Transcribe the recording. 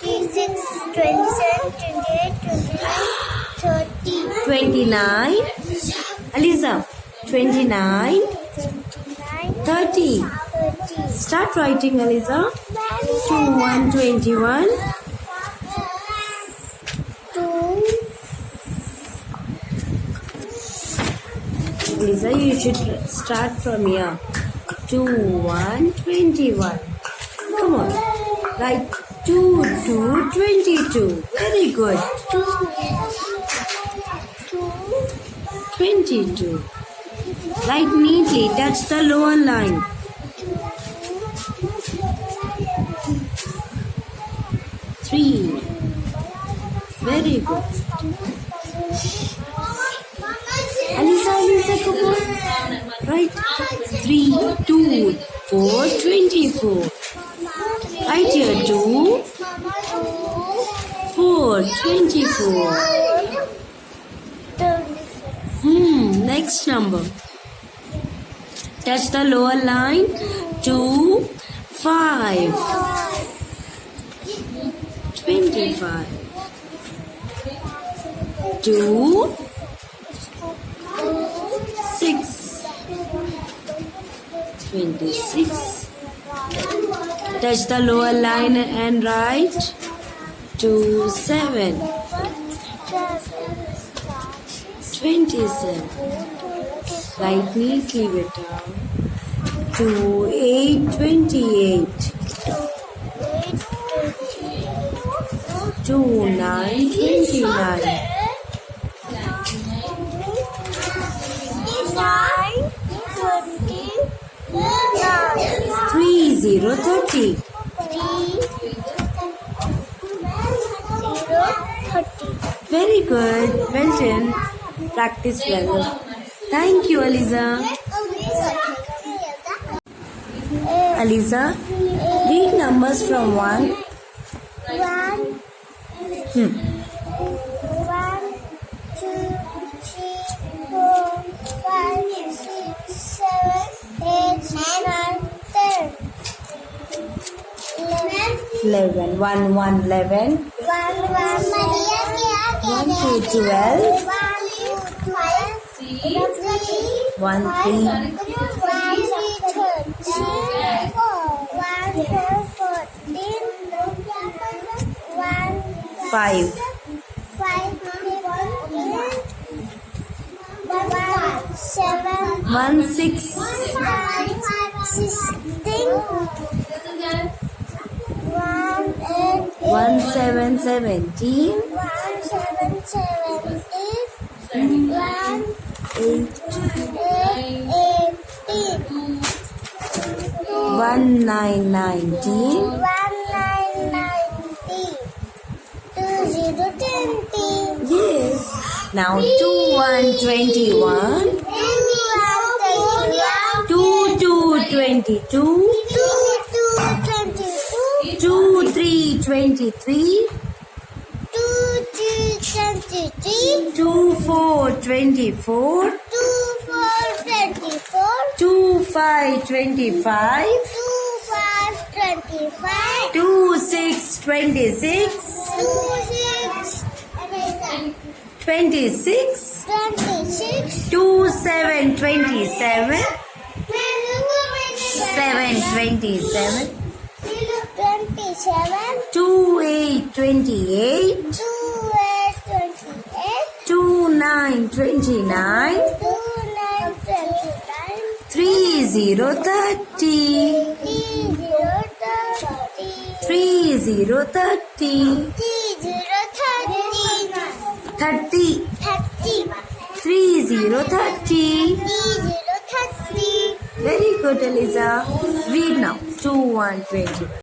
26, 27, 28, 29, 30. 29. Aliza, 29, 30. 30. Start writing, Aliza. 2, 1, 21. 2, Aliza, you should start from here. 2, 1, 21. Come on. Write 2, 2, 22. Very good. 2, 22. Write neatly. Touch the lower line. 3. Very good. Aliza, come on. Right. 3, 2, 4, 24. Right here, 2, 4, 24. Next number. Touch the lower line. 2, 5. 25. 2, 6. 26. Touch the lower line and write 2, 7. 27. Write neatly, beta. 2, 8, 28. 2, 9, 29. 3, 0, 30. 30. Very good. Well done. Practice well. Thank you, Aliza. Aliza, read numbers from 1. 1, 1, 2, 3, 4, 5, 6, 7, 8, 9, 10. 11. 1, 1, 11. 1, 2, 12. 1, 3. 5. 1, 6. 1, 7, 17. 1, 9, 19. 20. Yes. Now 2, 1, 21. 2, 2, 22. 2, 3, 23. 2, 4, 24. 2, 5, 25. 2, 6, 26. 26. 2, 7, 27. 7, 27. 2, 8, 28. 2, 9, 29. 3, 0, 30. 3, 0, 30. 30. 3, 0, 30. Very good, Eliza. Read now. 2, 1, 20.